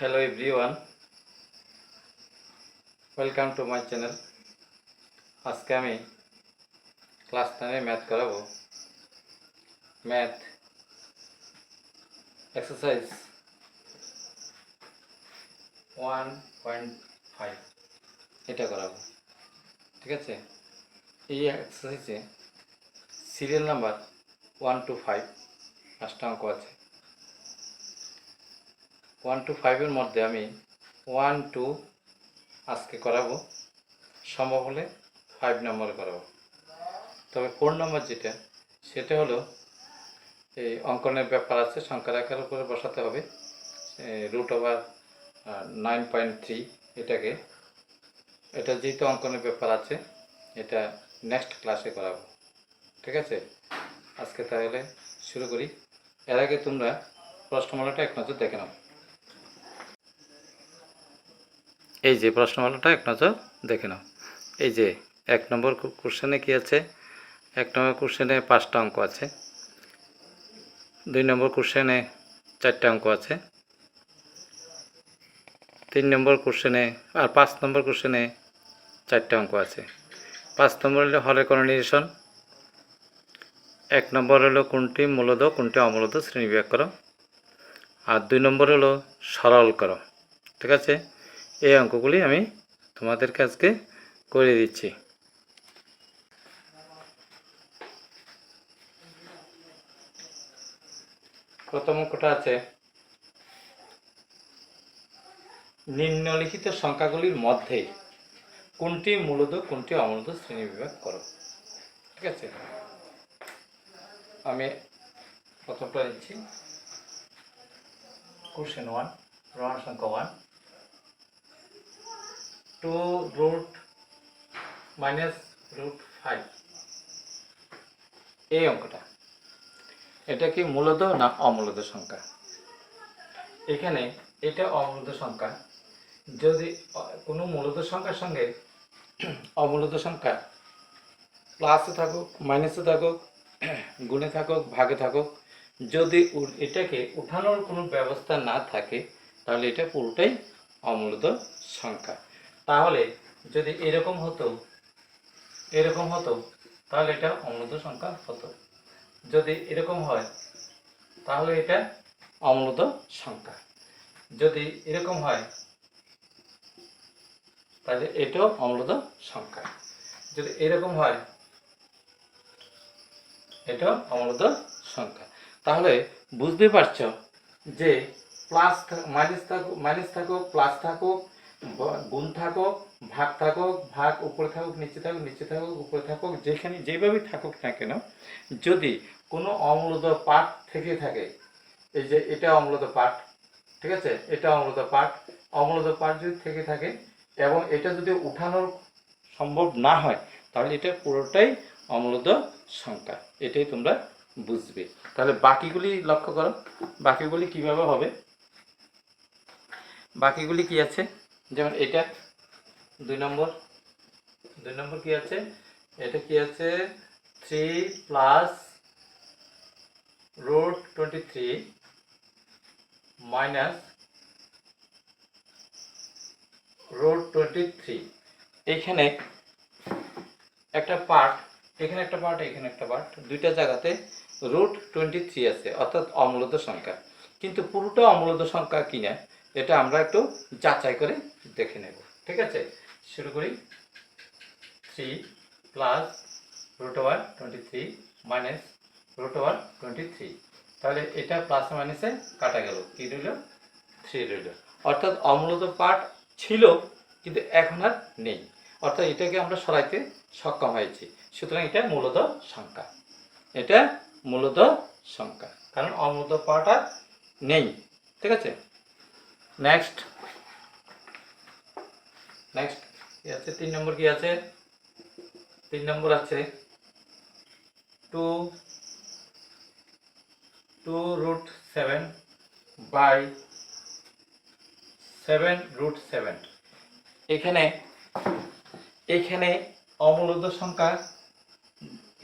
Hello everyone, welcome to my channel. আজকে আমি class 9 math করাবো। ম্যাথ এক্সারসাইজ 1.5 এটা করাবো। ঠিক আছে, এই এক্সারসাইজে সিরিয়াল নাম্বার 1 to 5 পাঁচটা অঙ্ক আছে। 1 to 5 এর মধ্যে আমি 1 2 আজকে করাবো, সম্ভব হলে 5 নম্বর করাবো। তবে 4 নম্বর যেটা সেটা হলো এই অঙ্কনের ব্যাপার আছে, সংখ্যার আকারের উপরে বসাতে হবে √9.3 এটাকে। এটা যেহেতু অঙ্কনের ব্যাপার আছে এটা নেক্সট ক্লাসে করাবো। ঠিক আছে, আজকে তাহলে শুরু করি। এর আগে তোমরা প্রশ্নমালাটা এক নজর দেখে নাও। এই যে প্রশ্নমালাটা এক নজর দেখে নাও। এই যে 1 নম্বর কোশ্চেনে কি আছে, 1 নম্বর কোশ্চেনে 5টা অঙ্ক আছে, 2 নম্বর কোশ্চেনে 4টা অঙ্ক আছে, 3 নম্বর কোশ্চেনে আর 5 নম্বর কোশ্চেনে 4টা অঙ্ক আছে। 5 নম্বর হলো হরের কর্ণনির্দেশন, 1 নম্বর হলো কোনটি মূলদ কোনটি অমূলদ শ্রেণীবিভাগ করো, আর 2 নম্বর হলো সরল করো। ঠিক আছে, এই অঙ্কগুলি আমি তোমাদেরকে আজকে করে দিচ্ছি। প্রথম অঙ্কটা আছে নিম্নলিখিত সংখ্যাগুলির মধ্যে কোনটি মূলদ কোনটি অমূলদ শ্রেণীবিভাগ করো। ঠিক আছে, আমি প্রথমটা নিচ্ছি। কোশ্চেন 1, প্রমাণ সংখ্যা 1, 2√-5 এই অঙ্কটা, এটা কি মূলদ না অমূলদ সংখ্যা? এখানে এটা অমূলদ সংখ্যা। যদি কোনো মূলদ সংখ্যার সঙ্গে অমূলদ সংখ্যা প্লাসে থাকুক মাইনাসে থাকুক গুণে থাকুক ভাগে থাকুক, যদি এটাকে উঠানোর কোনো ব্যবস্থা না থাকে তাহলে এটা পুরোটাই অমূলদ সংখ্যা। তাহলে যদি এরকম হতো তাহলে এটা অমূলদ সংখ্যা হতো। যদি এরকম হয় তাহলে এটা অমূলদ সংখ্যা। যদি এরকম হয় তাহলে এটাও অমূলদ সংখ্যা। যদি এরকম হয় এটাও অমূলদ সংখ্যা। তাহলে বুঝতে পারছো যে প্লাস মাইনাস থাকুক প্লাস থাকুক, গুণ থাকুক ভাগ থাকুক ভাগ উপরে থাকুক নিচে থাকুক নিচে থাকুক উপরে থাকুক, যেখানে যেভাবেই থাকুক না কেন, যদি কোনো অমূলদ পাঠ থেকে থাকে, এই যে এটা অমূলদ পাঠ, ঠিক আছে, এটা অমূলদ পাঠ যদি থেকে থাকে এবং এটা যদি উঠানোর সম্ভব না হয় তাহলে এটা পুরোটাই অমূলদ সংখ্যা। এটাই তোমরা বুঝবে। তাহলে বাকিগুলি লক্ষ্য করো, বাকিগুলি কিভাবে হবে। বাকিগুলি কি আছে, যেমন এটা 2 নম্বর কি আছে, এটা কি আছে 3 + √23 - √23। এইখানে একটা পার্ট, এখানে একটা পার্ট এখানে একটা পার্ট, দুইটা জায়গাতে √23 আছে, অর্থাৎ অমূলদ সংখ্যা। কিন্তু পুরোটা অমূলদ সংখ্যা কিনা এটা আমরা একটু যাচাই করে দেখে নেব। ঠিক আছে, শুরু করি। 3 + √23 - √23, তাহলে এটা প্লাসে মাইনাসে কাটা গেল, কি রইল 3 রইল। অর্থাৎ অমূলদ পার্ট ছিল কিন্তু এখন আর নেই, অর্থাৎ এটাকে আমরা সরাইতে সক্ষম হয়েছি। সুতরাং এটা মূলদ সংখ্যা, এটা মূলদ সংখ্যা, কারণ অমূলদ পার্ট আর নেই। ঠিক আছে, নেক্সট কি আছে, 3 নম্বর কি আছে, 3 নম্বর আছে 2√7/7√7। এখানে অমূলদ সংখ্যা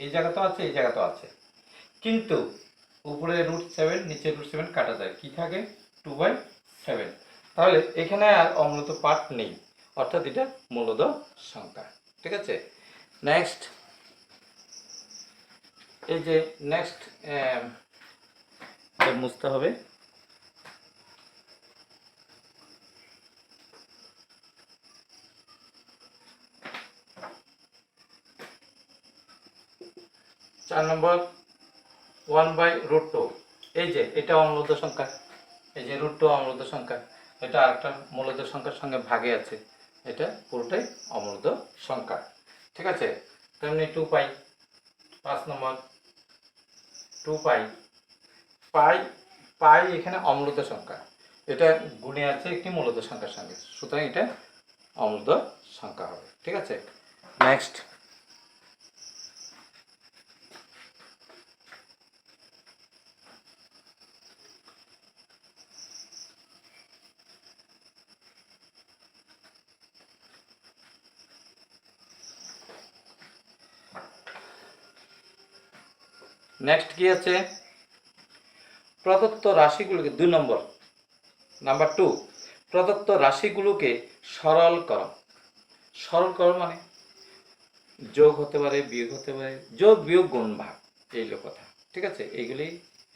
এই জায়গাতেও আছে এই জায়গাতেও আছে, কিন্তু উপরে √7 নিচে √7 কাটা যায়, কি থাকে 2/7। তাহলে এখানে আর অমূলত পার্ট নেই, অর্থাৎ এটা মূলদ সংখ্যা। ঠিক আছে, নেক্সট এই যে নেক্সট মুছতে হবে। চার নম্বর 1/√2, এই যে এটা অমূলত সংখ্যা, এই যে √2 অমূলত সংখ্যা, এটা আরেকটা মূলদ সংখ্যার সঙ্গে ভাগে আছে, এটা পুরোটাই অমূলত সংখ্যা। ঠিক আছে, তেমনি 2π, 5 নম্বর 2π, পাই পাই এখানে অমূলত সংখ্যা, এটা গুণে আছে একটি মূলদ সংখ্যার সঙ্গে, সুতরাং এটা অমূলত সংখ্যা হবে। ঠিক আছে, নেক্সট নেক্সট কি আছে, প্রদত্ত রাশিগুলোকে 2 নম্বর, নাম্বার 2, প্রদত্ত রাশিগুলোকে সরল করো। সরল করো মানে যোগ হতে পারে, বিয়োগ হতে পারে, যোগ বিয়োগ গুণ ভাগ, এই কথা। ঠিক আছে, এইগুলি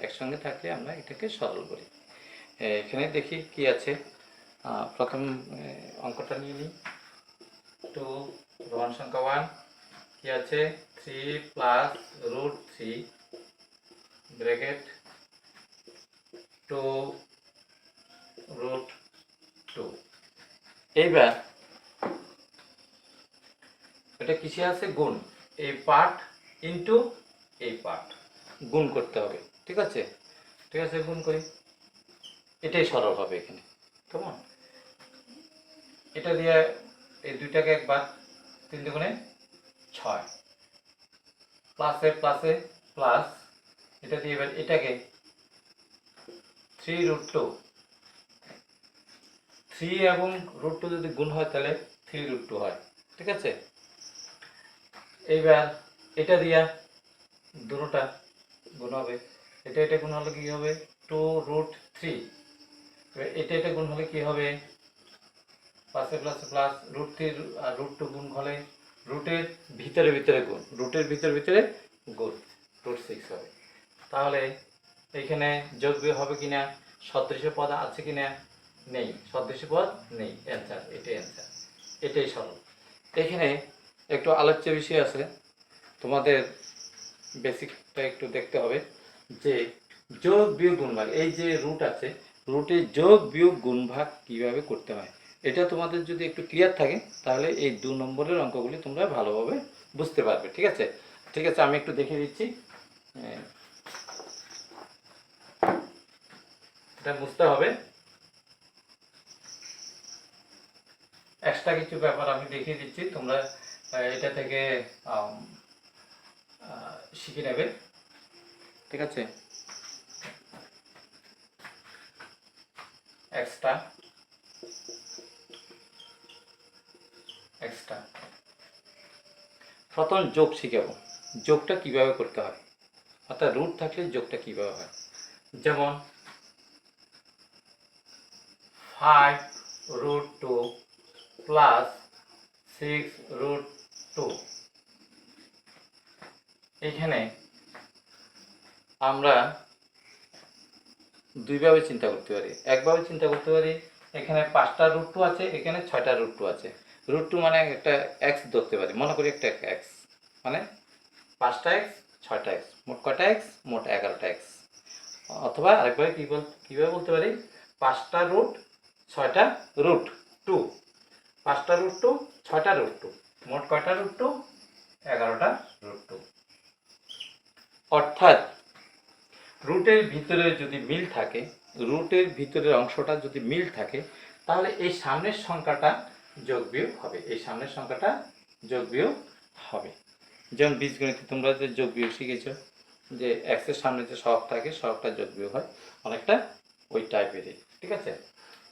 একসঙ্গে থাকলে আমরা এটাকে সরল করি। এখানে দেখি কি আছে, প্রথম অঙ্কটা নিয়ে নিই। 2 রোমান সংখ্যা 1 কি আছে, 3 + √3 ব্র্যাকেট 2 √2। এইবার এটা কিসে আছে, গুণ, এই পার্ট ইনটু এই পার্ট গুণ করতে হবে। ঠিক আছে, ঠিক আছে, গুণ করি, এটাই সরল হবে এখানে। কেমন, এটা দিয়ে এই দুইটাকে একবার, 3 দুগুণে 6, প্লাসে প্লাসে প্লাস, এটা দিয়ে এবার এটাকে 3√2, 3 এবং √2 যদি গুণ হয় তাহলে 3√2 হয়। ঠিক আছে, এইবার এটা দিয়া দুটোটা গুণ হবে, এটা গুণ হলে কি হবে, 2√3, এটা গুণ হলে কি হবে, প্লাসে প্লাসে প্লাস, √3 আর √2 গুণ হলে রুটের ভিতরে ভিতরে গুণ, রুটের ভিতরে গুণ, √6 হবে। তাহলে এইখানে যোগ বিয়োগ হবে কিনা, সদৃশ পদ আছে কিনা, নেই, সদৃশ পদ নেই, অ্যান্সার, এটাই অ্যান্সার, এটাই সরল। এখানে একটু আলোচ্য বিষয় আছে, তোমাদের বেসিকটা একটু দেখতে হবে, যে যোগ বিয়োগ গুণ ভাগ, এই যে রুট আছে, রুটে যোগ বিয়োগ গুণ ভাগ কীভাবে করতে হয়, এটা তোমাদের যদি একটু ক্লিয়ার থাকে তাহলে এই 2 নম্বরের অঙ্কগুলি তোমরা ভালোভাবে বুঝতে পারবে। ঠিক আছে, ঠিক আছে, আমি একটু দেখিয়ে দিচ্ছি, এটা বুঝতে হবে। এক্সট্রা কিছু ব্যাপার আমি দেখিয়ে দিচ্ছি, তোমরা এটা থেকে শিখে নেবে। ঠিক আছে, এক্সট্রা প্রথম যোগ শিখাবো, যোগটা কিভাবে করতে হয়, অর্থাৎ রুট থাকলে যোগটা কিভাবে হয়। যেমন 5√2 + 6√2, এইখানে আমরা দুইভাবে চিন্তা করতে পারি। একভাবে চিন্তা করতে পারি, এখানে 5টা √2 আছে, এখানে 6টা √2 আছে, √2 মানে একটা এক্স ধরতে পারি, মনে করি একটা এক্স, মানে 5টা এক্স 6টা এক্স, মোট কয়টা এক্স, মোট 11টা এক্স। অথবা আরেকভাবে কীভাবে বলতে পারি, 5টা রুট 6টা √2, 5টা √2 6টা √2, মোট কয়টা √2, 11টা √2। অর্থাৎ রুটের ভিতরে যদি মিল থাকে, রুটের ভিতরের অংশটা যদি মিল থাকে, তাহলে এই সামনের সংখ্যাটা যোগ বিয়োগ হবে, এই সামনের সংখ্যাটা যোগ বিয়োগ হবে। যেমন বীজগণিতে তোমরা যে যোগ বিয়োগ শিখেছো, যে এক্সের সামনে যে সহগ থাকে, সহগটা যোগ বিয়োগ হয়, অনেকটা ওই টাইপেরই। ঠিক আছে,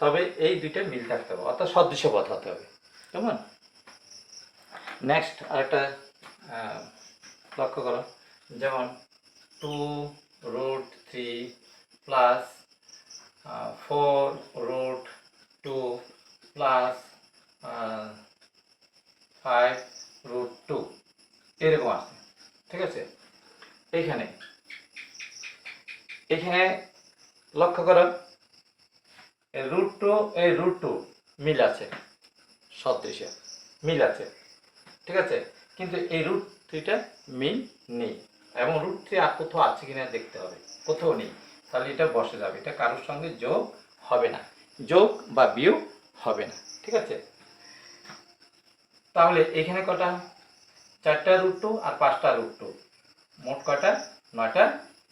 তবে এই দুইটা মিল থাকতে হবে, অর্থাৎ সদৃশ পদ হতে হবে। কেমন, নেক্সট আরেকটা লক্ষ্য করো, যেমন 2√3 + 4√2 প্লাস 5√2 এরকম আছে। ঠিক আছে, এখানে লক্ষ্য করো √2 মিল আছে, সদৃশ্য মিল আছে। ঠিক আছে, কিন্তু এই √3টা মিল নেই, এবং √3 আর কোথাও আছে কিনা দেখতে হবে, কোথাও নেই। তাহলে এটা বসে যাবে, এটা কারোর সঙ্গে যোগ হবে না, যোগ বা বিয়োগ হবে না। ঠিক আছে, তাহলে এখানে কটা? 4টা √2 আর 5টা √2, মোট কটা? 9টা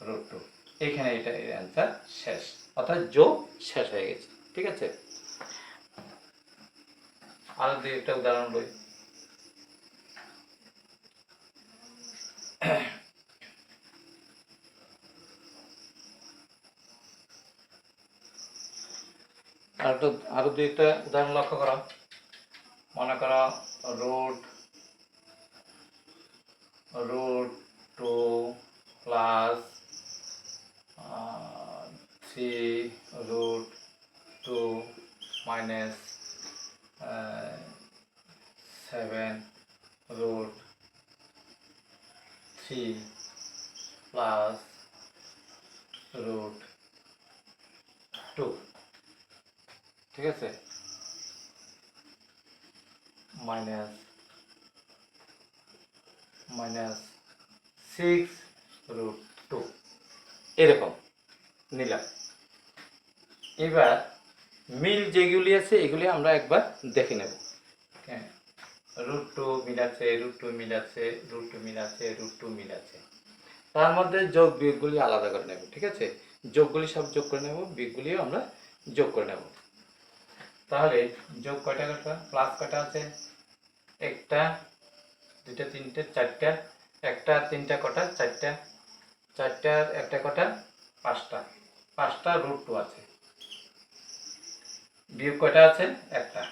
√2। এখানে এটা এর অ্যান্সার শেষ, অর্থাৎ যোগ শেষ হয়ে গেছে। ঠিক আছে, আরো দুই একটা উদাহরণ লই। আরো দুই একটা উদাহরণ লক্ষ্য করো। মনে করো √2 প্লাস 3√2 মাইনাস 7√3 প্লাস √2। ঠিক আছে, মাইনাস 6√2 এরকম নিলাম। এবার মিল যেগুলি আছে এগুলি আমরা একবার দেখে নেব। হ্যাঁ, √2 মিল আছে, √2 মিল আছে, √2 মিল আছে, √2 মিল আছে। তার মধ্যে যোগ বিয়োগগুলি আলাদা করে নেব। ঠিক আছে, যোগগুলি সব যোগ করে নেব, বিয়োগগুলিও আমরা যোগ করে নেব। তাহলে যোগ কয়টা কয়টা? প্লাস কয়টা আছে? একটা, দুইটা, তিনটে, চারটা। একটা, তিনটা কটা? চারটা। চারটার একটা কটা? 5টা। 5টা √2 আছে। বিয়োগ কয়টা আছে? একটা,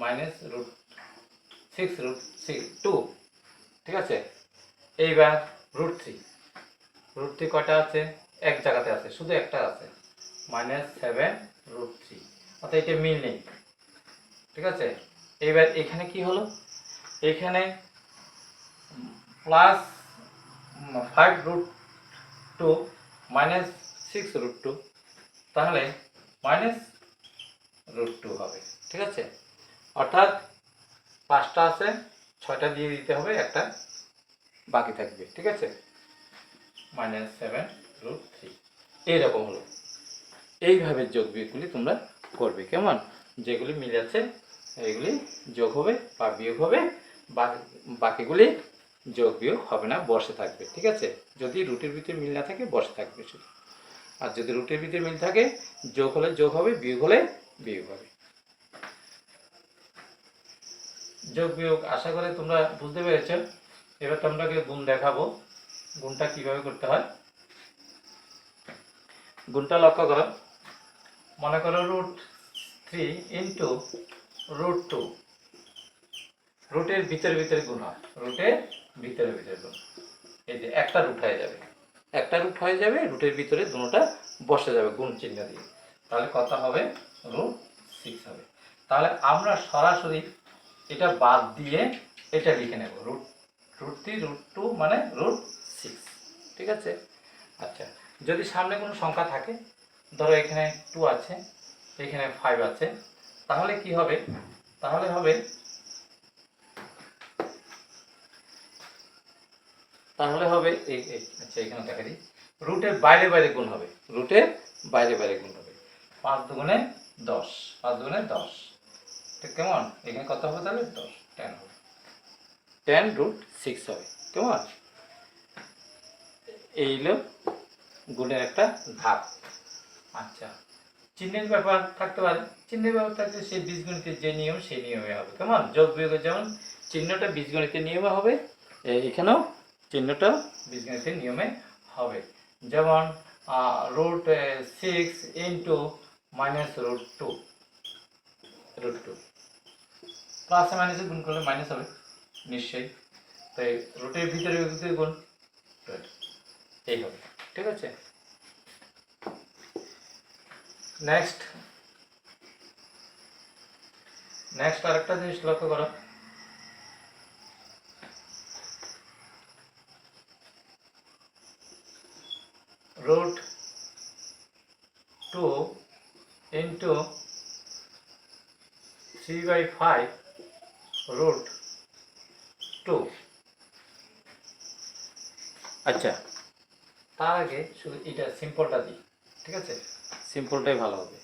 মাইনাস √6√2। ঠিক আছে, এইবার √3। √3 কয়টা আছে? এক জায়গাতে আছে, শুধু একটা আছে, -7√3। অর্থাৎ এটা মিল নেই। ঠিক আছে, এইবার এখানে কি হলো? এখানে প্লাস 5√2 মাইনাস 6√2, তাহলে -√2 হবে। ঠিক আছে, অর্থাৎ 5টা আছে, 6টা দিয়ে দিতে হবে, একটা বাকি থাকবে। ঠিক আছে, -7√3 এইরকম হলো। এইভাবে যোগ বিয়োগগুলি তোমরা করবে। কেমন? যেগুলি মিল আছে এগুলি যোগ হবে বা বিয়োগ হবে, বাকিগুলি যোগ বিয়োগ হবে না, বসে থাকবে। ঠিক আছে, যদি রুটের ভিতরে মিল না থাকে বসে থাকবে শুধু, আর যদি রুটের ভিতরে মিল থাকে যোগ হলে যোগ হবে, বিয়োগ হলে বিয়োগ হবে। যোগ বিয়োগ আশা করি তোমরা বুঝতে পেরেছ। এবার তোমাকে গুণ দেখাবো, গুণটা কিভাবে করতে হয়। গুণটা লক্ষ্য করো। মনে করো √3 ইন্টু √2, রুটের ভিতরে ভিতরে গুণ হয়, রুটের ভিতরে ভিতরে গুণ। এই যে একটা রুট হয়ে যাবে, একটা রুট হয়ে যাবে, রুটের ভিতরে দুটোটা বসে যাবে গুণ চিহ্ন দিয়ে। তাহলে কত হবে? √6 হবে। তাহলে আমরা সরাসরি এটা বাদ দিয়ে এটা লিখে নেব, √3 √2 মানে √6। ঠিক আছে, আচ্ছা, যদি সামনে কোনো সংখ্যা থাকে, ধরো এখানে 2 আছে, এখানে 5 আছে, তাহলে কি হবে? তাহলে হবে এই আচ্ছা, এখানে দেখা দিই, রুটের বাইরে বাইরে গুণ হবে, রুটের বাইরে বাইরে গুণ হবে। 5 দুগুণে 10, 5 দুগুণে 10। ঠিক কেমন? এখানে কত হবে তাহলে? 10, 10 হবে, 10√6 হবে। কেমন? এই হলো গুণের একটা ধাপ। আচ্ছা, চিহ্নের ব্যাপার থাকতে পারে, চিহ্নের ব্যাপার থাকলে সেই বীজগণিতের যে নিয়ম সেই নিয়মে হবে। কেমন? যোগ বিয়োগের যেমন চিহ্নটা বীজগণিতের নিয়মে হবে, এখানেও চিহ্নটা বীজগণিতের নিয়মে হবে। যেমন √6 ইন্টু -√2, √2 প্লাসে মাইনাসে গুণ করলে মাইনাস হবে নিশ্চয়ই, তাই রুটের ভিতরে গুণ এই হবে। ঠিক আছে, নেক্সট নেক্সট আরেকটা জিনিস লক্ষ্য করো, রুট 2 ইন্টু 3/5 রুট 2। আচ্ছা, তার আগে শুধু এটা সিম্পলটা দিই, ঠিক আছে? সিম্পলটাই ভালো হবে।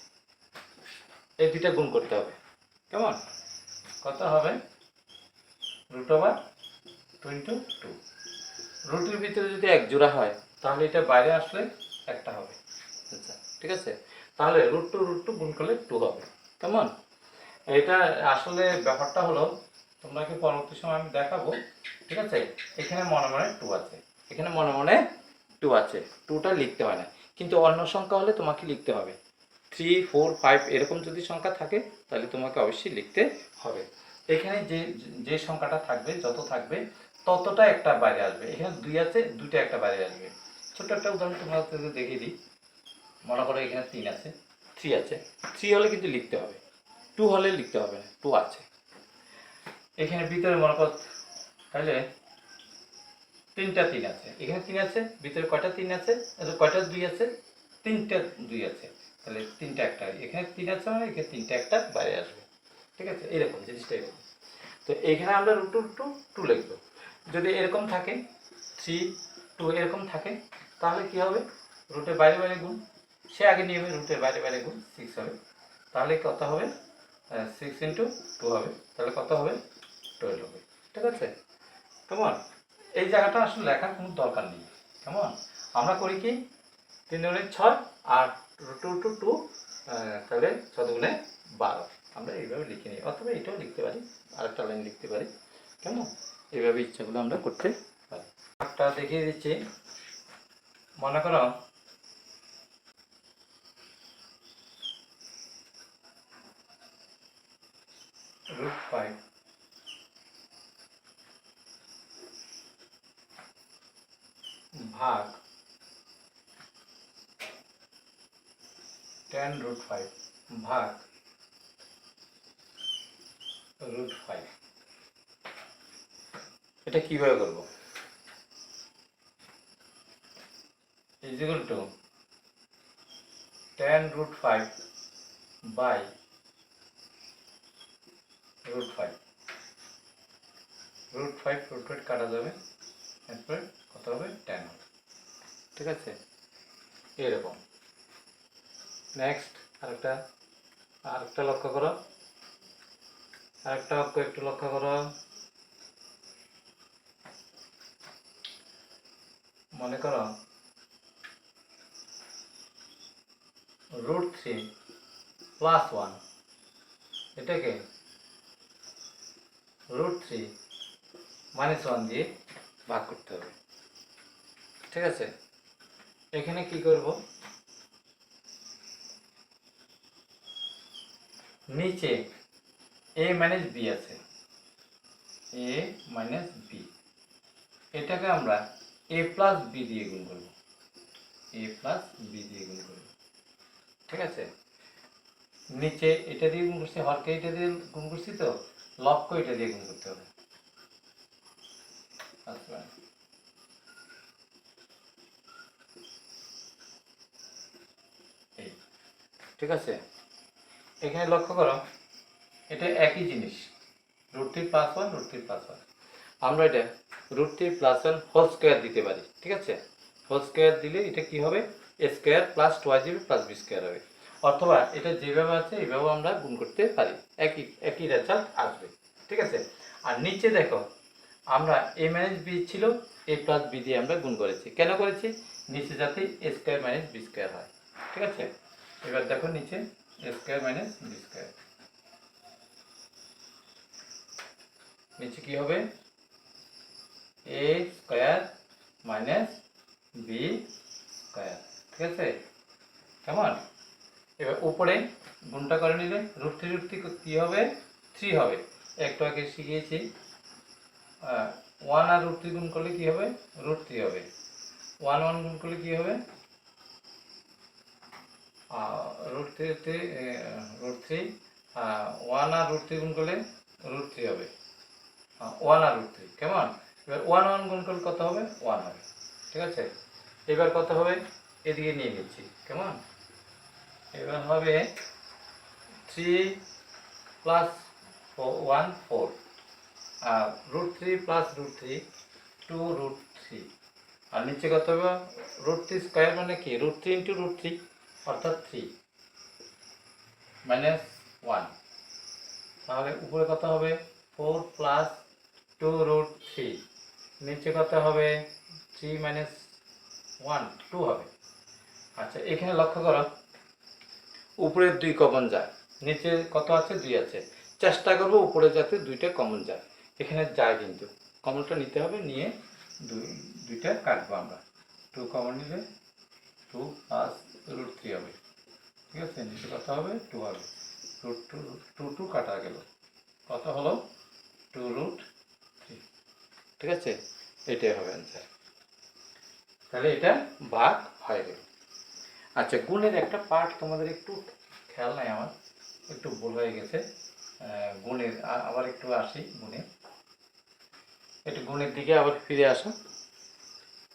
এই দুইটা গুণ করতে হবে, কেমন? কত হবে? √2 রুটের ভিতরে যদি এক জোড়া হয় তাহলে এটা বাইরে আসলে একটা হবে। আচ্ছা, ঠিক আছে, তাহলে √2 গুণ করলে 2 হবে, কেমন? এটা আসলে ব্যাপারটা হলো, তোমাকে পরবর্তী সময় আমি দেখাবো, ঠিক আছে? এখানে মনে মনে 2 আছে, এখানে মনে মনে 2 আছে, 2টা লিখতে হয় না, কিন্তু অন্য সংখ্যা হলে তোমাকে লিখতে হবে। 3, 4, 5 এরকম যদি সংখ্যা থাকে তাহলে তোমাকে অবশ্যই লিখতে হবে। এখানে যে যে সংখ্যাটা থাকবে, যত থাকবে ততটা একটা বাইরে আসবে। এখানে 2 আছে, 2টা একটা বাইরে আসবে। ছোট্ট একটা উদাহরণ তোমাদের দেখিয়ে দিই। মনে করো এখানে 3 আছে, 3 আছে, 3 হলে কিন্তু লিখতে হবে, 2 হলে লিখতে হবে না, 2 আছে। এখানে ভিতরে মনে করো তাহলে 3টা 3 আছে, এখানে 3 আছে, ভিতরে কয়টা 3 আছে, কয়টা 2 আছে, 3টা 2 আছে, তাহলে 3টা একটা, এখানে 3 আছে মানে এখানে 3টা একটা বাইরে আসবে, ঠিক আছে? এরকম জিনিসটা এরকম। তো এখানে আমরা √2 লিখবো। যদি এরকম থাকে 3, 2 এরকম থাকে তাহলে কি হবে? রুটের বাইরে বাইরে গুণ, সে আগে নিয়মে রুটের বাইরে বাইরে গুণ 6 হবে, তাহলে কত হবে? 6 × 2 হবে, তাহলে কত হবে? 12 হবে, ঠিক আছে? কেমন? এই জায়গাটা আসলে লেখার কোনো দরকার নেই, কেমন? আমরা করি কি 3 × 6 আর √2 তাহলে 6 × 12, আমরা এইভাবে লিখে নিই, অথবা এটাও লিখতে পারি, আরেকটা লাইন লিখতে পারি, কেমন? এইভাবে ইচ্ছাগুলো আমরা করতে পারি। একটা দেখিয়ে দিচ্ছি, মনে করো √5 ভাগ tan√5 ভাগ √5, এটা কিভাবে করবো? = tan√5 বাই √5, √5 কাটা যাবে, এরপরে কত হবে? tan হবে, ঠিক আছে? এরকম। নেক্সট আরেকটা লক্ষ্য করো, আরেকটা অঙ্ক একটু লক্ষ্য করো। মনে করো √3 + 1, এটাকে √3 - 1 দিয়ে ভাগ করতে হবে, ঠিক আছে? এখানে কি করব? নিচে a - b আছে, a - b, এটাকে আমরা a + b দিয়ে গুণ করব, a + b দিয়ে গুণ করব, ঠিক আছে? নিচে এটা দিয়ে গুণ করছি, হরকে এটা দিয়ে গুণ করছি, তো লবকে এটা দিয়ে গুণ করতে হবে। আচ্ছা, এই, ঠিক আছে? এখানে লক্ষ্য করো, এটা একই জিনিস, √3 + 1 √3 + 1, আমরা এটা √3 + 1 হোল স্কয়ার দিতে পারি, ঠিক আছে? হোল স্কয়ার দিলে এটা কি হবে? a² + 2ab + b² হবে, অথবা এটা যেভাবে আছে এইভাবে আমরা গুণ করতে পারি, একই একই রেজাল্ট আসবে, ঠিক আছে? আর নিচে দেখো, আমরা a - b ছিল, a + b দিয়ে আমরা গুণ করেছি, কেন করেছি? নিচে যাতে a² - b² হয়, ঠিক আছে? এবার দেখো নিচে a² - b², নিচে কি হবে? a² - b², ঠিক আছে? কেমন? এবার উপরে গুণটা করে নিলে √3 কি হবে? 3 হবে, একটু আগে শিখিয়েছি। 1 আর √3 গুণ করলে কি হবে? √3 হবে। 1 1 গুণ করলে কি হবে? √3 √3 ওয়ান আর রুট থ্রি গুণ করলে রুট থ্রি হবে, ওয়ান আর রুট থ্রি, কেমন? এবার ওয়ান ওয়ান গুণ করলে কত হবে? ওয়ান হবে, ঠিক আছে? এবার কত হবে? এদিকে নিয়ে নিচ্ছি, কেমন? এবার হবে থ্রি প্লাস ওয়ান ফোর, আর root three plus root three two root three, আর নিচে কত হবে? রুট থ্রি স্কোয়ার মানে কি? Root three into root three, অর্থাৎ থ্রি মাইনাস ওয়ান। তাহলে উপরে কত হবে? Four plus two root three, নিচে কত হবে? থ্রি মাইনাস ওয়ান, টু হবে। আচ্ছা, এখানে লক্ষ্য করো, উপরের দুই কমন যায়, নিচে কত আছে? দুই আছে। চেষ্টা করবো উপরে যাতে দুইটা কমন যায়, এখানে যায় কিন্তু কমনটা নিতে হবে, নিয়ে দুইটা কাটবো আমরা। টু কমন নিলে টু প্লাস রুট থ্রি হবে, ঠিক আছে? নিচে কত হবে? টু হবে। রুট টু টু টু কাটা গেল, কত হলো? টু রুট থ্রি, ঠিক আছে? এটাই হবে অ্যান্সার। তাহলে এটা ভাগ হয়ে গেল। আচ্ছা, গুণের একটা পার্ট তোমাদের একটু খেয়াল নাই, আমার একটু ভুল হয়ে গেছে। গুণের আবার একটু আসি, গুণে একটু গুণের দিকে আবার ফিরে আসো।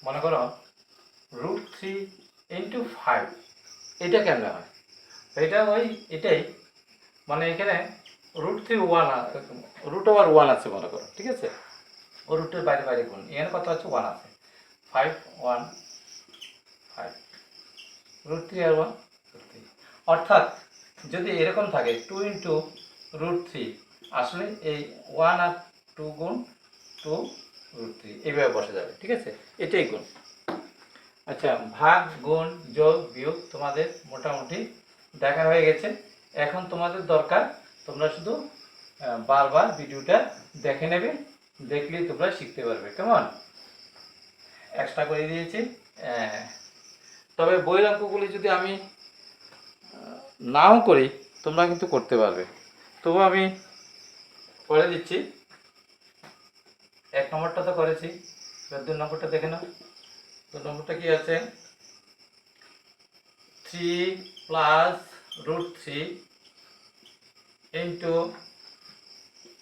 মনে করো রুট থ্রি ইন্টু ফাইভ, এটা কেমন হয়? এটা এটাই, মানে এখানে root three one, root over one আছে মনে করো, ঠিক আছে? ও রুটের বাইরে বাইরে গুণ, এখানে কত আছে? ওয়ান আছে। Five one five, root three আর ওয়ান রুট থ্রি। অর্থাৎ যদি এরকম থাকে টু ইন্টু রুট থ্রি, আসলে এই ওয়ান আর টু গুণ টু রুট থ্রি, এইভাবে বসে যাবে, ঠিক আছে? এটাই গুণ। আচ্ছা, ভাগ গুণ যোগ বিয়োগ তোমাদের মোটামুটি দেখা হয়ে গেছে। এখন তোমাদের দরকার, তোমরা শুধু বারবার ভিডিওটা দেখে নেবে, দেখলেই তোমরা শিখতে পারবে, কেমন? এক্সট্রা করে দিয়েছি। তবে বইয়ের অঙ্কগুলি যদি আমি নাও করি, তোমরা কিন্তু করতে পারবে। তবু আমি করে দিচ্ছি। এক নম্বরটা তো করেছি, এবার দু নম্বরটা দেখে নাও। দু নম্বরটা কি আছে? Three plus root three into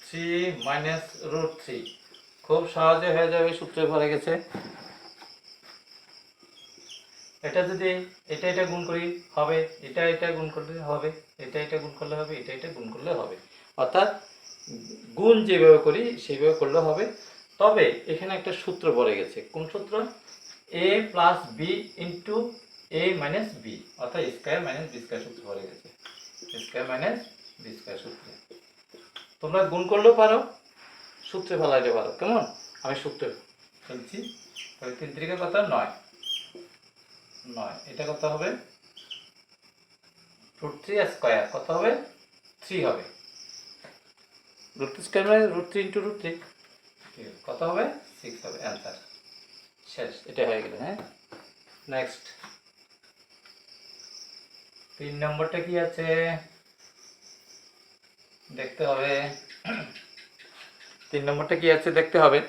three minus root three, খুব সহজে হয়ে যাবে, সূত্রে পড়ে গেছে। এটা যদি এটা গুণ করি হবে, এটা গুণ করলে হবে, এটা গুণ করলে হবে, এটা গুণ করলে হবে। অর্থাৎ গুণ যেভাবে করি সেইভাবে করলে হবে। তবে এখানে একটা সূত্র পড়ে গেছে। কোন সূত্র? এ প্লাস বি ইন্টু এ মাইনাস বি, অর্থাৎ স্কোয়ার মাইনাস বি স্কোয়ার সূত্র পড়ে গেছে। স্কোয়ার মাইনাস বি স্কোয়ার সূত্রে তোমরা গুণ করলেও পারো, সূত্রে ফেলাইতে পারো, কেমন? আমি সূত্রে ফেলছি। তবে তিন তিরিকের কথা নয়, এটা কত হবে? রুট থ্রি স্কোয়ার কত হবে? থ্রি হবে। রুট থ্রি স্কোয়ার মানে root three into root three, কত হবে? সিক্স হবে। অ্যান্সার শেষ, এটা হয়ে গেল। হ্যাঁ, নেক্সট তিন নম্বরটা কি আছে দেখতে হবে। তিন নম্বরটা কি আছে দেখতে হবে।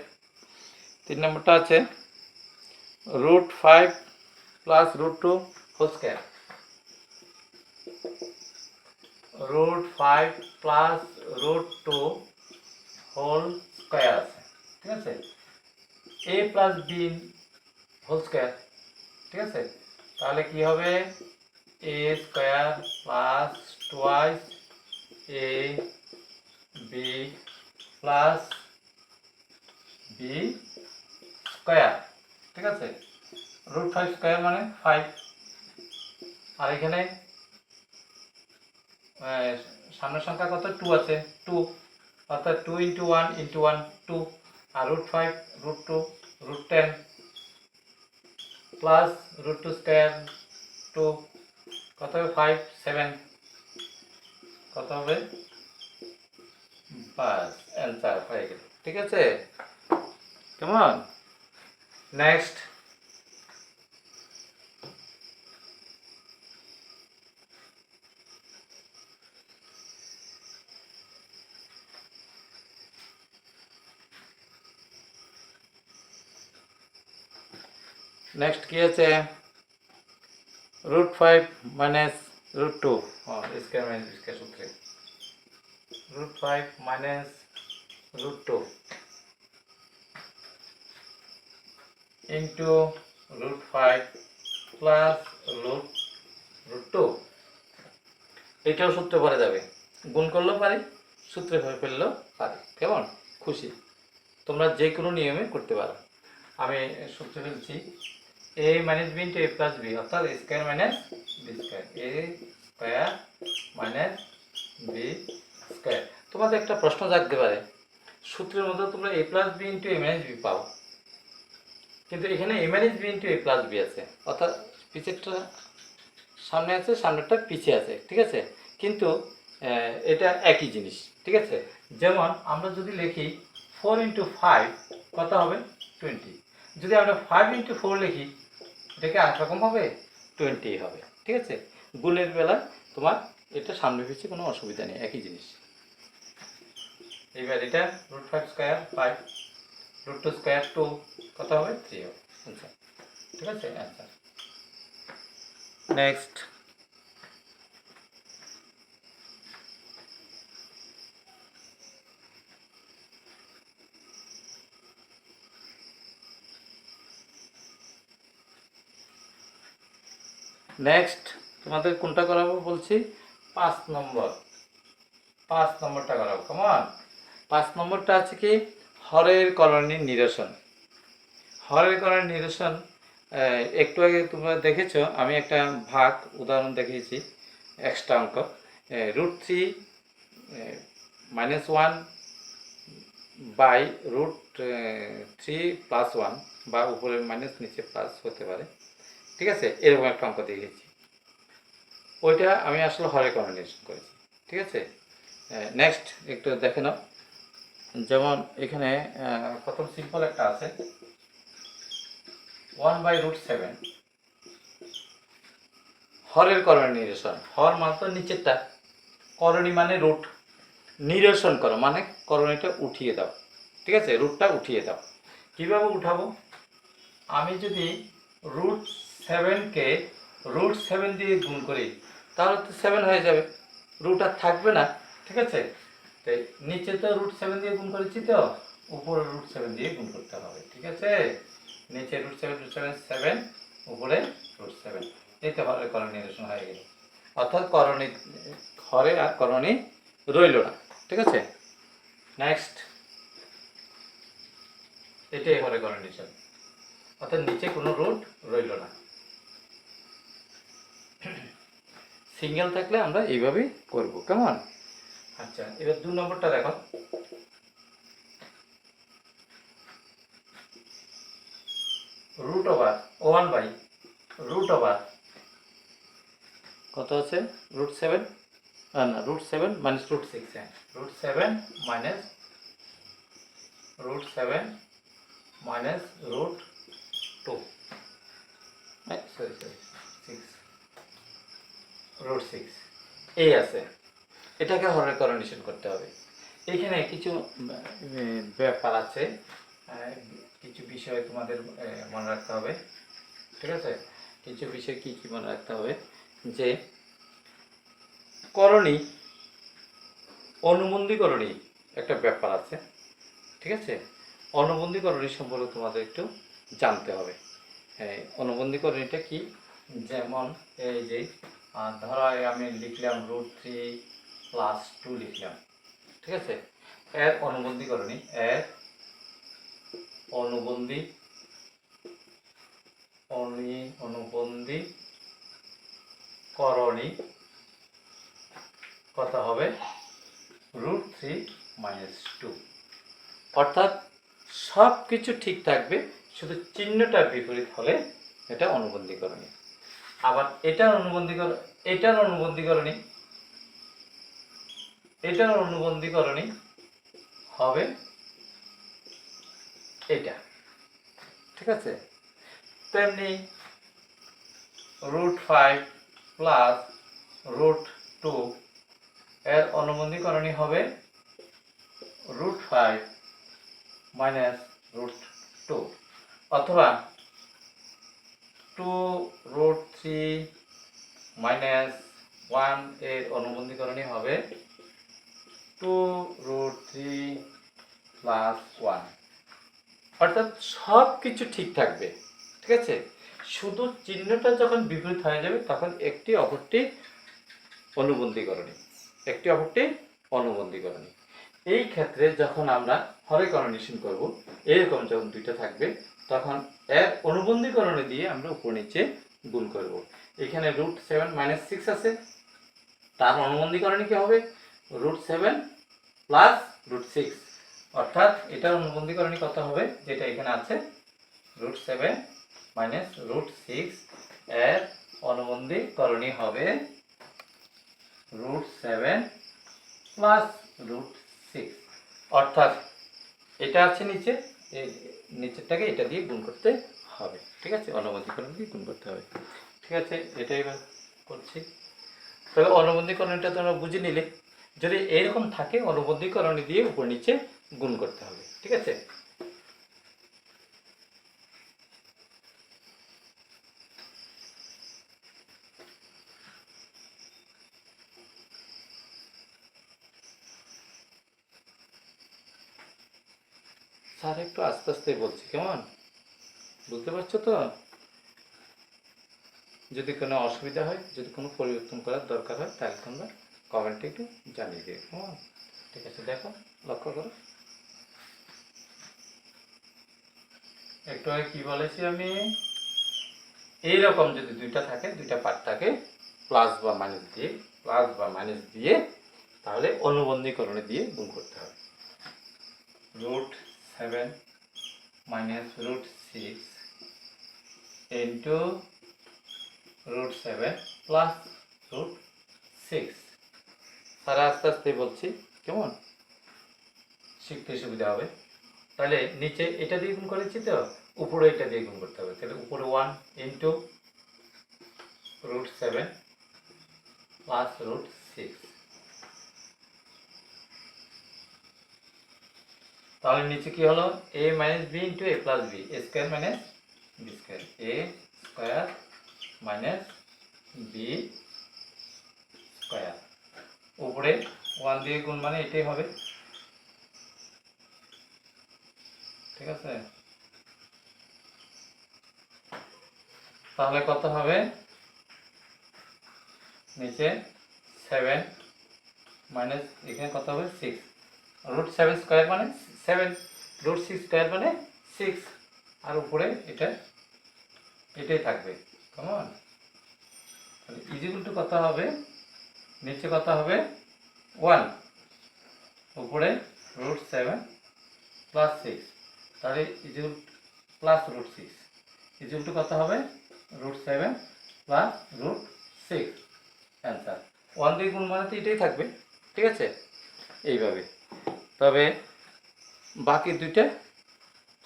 তিন নম্বরটা আছে root five plus root two whole square, root five plus root two whole square আছে, ঠিক আছে? A plus b whole square, ঠিক আছে? তাহলে কি হবে? A square plus twice a b plus b square, ঠিক আছে? রুট ফাইভ স্কোয়ার মানে ফাইভ, আর এখানে সামনের সংখ্যা কত? টু আছে, টু, অর্থাৎ টু ইন্টু ওয়ান টু, আর root five root two root ten plus root two square two, কত হবে? ফাইভ সেভেন, কত হবে? বাস, অ্যান্সার হয়ে গেল, ঠিক আছে? কেমন? নেক্সট নেক্সট কি আছে? Root five minus root two, square minus square সূত্রে √5 মাইনাস √2 ইন্টু √5 প্লাস √2। এটাও সূত্রে পড়ে যাবে, গুণ করলেও পারি, সূত্রে ফেললেও পারি। কেমন? খুশি? তোমরা যে কোনো নিয়মে করতে পারো। আমি সূত্রে ফেলছি a minus B into a plus B, অর্থাৎ a square minus B square, a square minus B square. তোমাদের একটা প্রশ্ন জাগতে পারে, সূত্রের মধ্যে তোমরা a plus B into a minus B পাও, কিন্তু এখানে a minus B into a plus B আছে, অর্থাৎ পিছেরটা সামনে আছে, সামনেরটা পিছিয়ে আছে, ঠিক আছে? কিন্তু এটা একই জিনিস, ঠিক আছে? যেমন আমরা যদি লিখি 4 ইন্টু 5 কত হবে? 20। যদি আমরা 5 ইন্টু 4 লিখি, এটা কি আরেক রকম হবে? 20 হবে, ঠিক আছে? গুণের বেলা তোমার এটা সামনে পিছিয়ে কোনো অসুবিধা নেই, একই জিনিস। এবার এটা √5 স্কোয়ার 5, √2 স্কোয়ার 2, কত হবে? 3 হবে। আচ্ছা, ঠিক আছে? আচ্ছা, নেক্সট। নেক্সট তোমাদের কোনটা করাবো বলছি? 5 নম্বর, 5 নম্বরটা করাবো। কেমন? 5 নম্বরটা আছে কি? হরের করণীর নিরসন। হরের করণীর নিরসন একটু আগে তোমরা দেখেছো, আমি একটা ভাগ উদাহরণ দেখিয়েছি, এক্সট্রা অঙ্ক। √3 -1 বাই √3 প্লাস 1, বা উপরে মাইনাস নিচে প্লাস হতে পারে, ঠিক আছে? এরকম একটা অঙ্ক দেখিয়েছি, ওইটা আমি আসলে হরে কম্বিনেশন করেছি, ঠিক আছে? নেক্সট একটু দেখে নাও, যেমন এখানে প্রথম সিম্পল একটা আছে 1/√7, হরের করণী নিরসন। হর মানে তো নিচেরটা, করণী মানে রুট, নিরসন করো মানে করণীটা উঠিয়ে দাও, ঠিক আছে? রুটটা উঠিয়ে দাও। কীভাবে উঠাবো? আমি যদি √7কে √7 দিয়ে গুণ করি, তাহলে তো 7 হয়ে যাবে, রুট আর থাকবে না, ঠিক আছে? তাই নিচে তো √7 দিয়ে গুণ করেছি, তো উপরে √7 দিয়ে গুণ করতে হবে, ঠিক আছে? নিচে √7 7, উপরে √7, এই তো হরের করণী নিরসন হয়ে গেল, অর্থাৎ করণী, হরে আর করণী রইল না, ঠিক আছে? নেক্সট, এটাই হরে করণী নিরসন, অর্থাৎ নিচে কোনো রুট রইল না। সিঙ্গেল থাকলে আমরা এইভাবেই করব। কেমন? আচ্ছা, এবার 2 নম্বরটা দেখো, √1/√, কত আছে? √7, না √7 মাইনাস √6, হ্যাঁ √7 মাইনাস √7 মাইনাস √2, সরি 6 এই আছে, এটাকে হরের করণীয় করতে হবে। এখানে কিছু ব্যাপার আছে, কিছু বিষয় তোমাদের মনে রাখতে হবে, ঠিক আছে? কিছু বিষয় কি কি মনে রাখতে হবে, যে করণী, অনুবন্ধীকরণী একটা ব্যাপার আছে, ঠিক আছে? অনুবন্ধীকরণী সম্পর্কে তোমাদের একটু জানতে হবে। অনুবন্ধীকরণীটা কি? যেমন এই যে ধরো আমি লিখলাম √3 প্লাস 2 লিখলাম, ঠিক আছে? এর অনুবন্ধীকরণী, এর অনুবন্ধীকরণী কত হবে? √3 - 2, অর্থাৎ সব কিছু ঠিক থাকবে, শুধু চিহ্নটা বিপরীত হলে এটা অনুবন্ধীকরণী। আবার এটার অনুবন্ধীকরণী হবে এটা, ঠিক আছে? তেমনি √5 প্লাস √2 এর অনুবন্ধীকরণী হবে √5 মাইনাস √2, অথবা 2√3 - 1 এর অনুবন্ধীকরণী হবে 2√3+1, অর্থাৎ সব কিছু ঠিক থাকবে। ঠিক আছে, শুধু চিহ্নটা যখন বিপরীত হয়ে যাবে তখন একটি অপরটি অনুবন্ধীকরণী, এই ক্ষেত্রে যখন আমরা হরেকরণীয় করব, এরকম যখন দুইটা থাকবে তখন এর অনুবন্ধীকরণে দিয়ে আমরা উপর নিচে গুণ করব। এখানে √7 - 6 আছে, তার অনুবন্ধীকরণে কি হবে? √7 + √6, অর্থাৎ এটার অনুবন্ধীকরণে কত হবে? যেটা এখানে আছে √7 - √6, এর অনুবন্ধীকরণে হবে √7 + √6, অর্থাৎ এটা আছে নিচে, এই নিচেরটাকে এটা দিয়ে গুণ করতে হবে। ঠিক আছে, অনুবন্ধীকরণ দিয়ে গুণ করতে হবে। ঠিক আছে, এটাই এবার করছি। তবে অনুবন্ধীকরণটা তোমরা বুঝে নিলে, যদি এরকম থাকে অনুবন্ধীকরণ দিয়ে উপর নিচে গুণ করতে হবে। ঠিক আছে, স্যার একটু আস্তে আস্তে বলছি, কেমন? বুঝতে পারছো তো? যদি কোনো অসুবিধা হয়, যদি কোনো পরিবর্তন করার দরকার হয়, তাহলে তোমরা কমেন্টে একটু জানিয়ে দিও, কেমন? ঠিক আছে, দেখো, লক্ষ্য করো। একটু আগে কি বলেছি আমি? এইরকম যদি দুইটা থাকে, দুইটা পার্ট থাকে, প্লাস বা মাইনাস দিয়ে তাহলে অনুবন্ধীকরণে দিয়ে গুণ করতে হবে। √7 - √6 ইন্টু √7 + √6। তারা আস্তে আস্তে বলছি, কেমন? শিখতে সুবিধা হবে। তাহলে নিচে এটা দিয়ে গুণ করেছি, তো উপরে এটা দিয়ে গুণ করতে হবে। তাহলে উপরে 1 ইন্টু √7 + √6, তাহলে নিচে কি হলো? a - b into a + b, a square - b square, a square - b square. উপরে 1 দিয়ে গুণ মানে এটাই হবে। ঠিক আছে, তাহলে কত হবে? নিচে 7 মাইনাস এখানে কত হবে? 6, √7 স্কয়ার মানে 7, √6 স্কয়ার মানে 6, আর উপরে এটাই থাকবে। কেমন? ইজিকুল টু কত হবে? নিচে কত হবে? 1, উপরে √7 + 6, তাহলে ইজিকুল প্লাস √6, ইজিকুল টু কত হবে? √7 + √6, অ্যান্সার। 1 দিয়ে গুণ মানে তো এটাই থাকবে। ঠিক আছে, এইভাবে। তবে বাকি দুইটা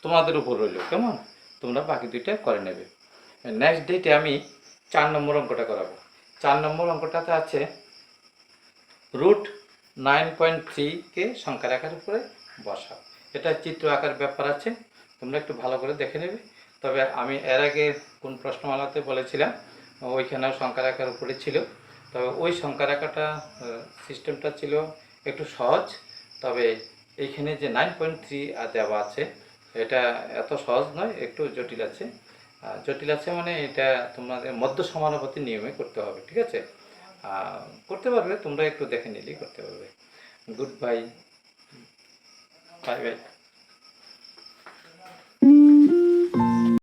তোমাদের উপর রইল, কেমন? তোমরা বাকি দুইটা করে নেবে। নেক্সট ডেটে আমি 4 নম্বর অঙ্কটা করাবো। 4 নম্বর অঙ্কটাতে আছে √9.3 কে সংখ্যার আকার উপরে বসাও। এটা চিত্র আকার ব্যাপার আছে, তোমরা একটু ভালো করে দেখে নেবে। তবে আমি এর আগে কোন প্রশ্নমালাতে বলেছিলাম, ওইখানেও সংখ্যার আকার উপরে ছিল। তবে ওই সংখ্যার আকারটা সিস্টেমটা ছিল একটু সহজ। তবে এইখানে যে 9.3 দেওয়া আছে, এটা এত সহজ নয়, একটু জটিল আছে। জটিল আছে মানে এটা তোমাদের মধ্য সমানুপাতিক নিয়মে করতে হবে। ঠিক আছে, করতে পারবে, তোমরা একটু দেখে নিলেই করতে পারবে। Good bye, bye bye.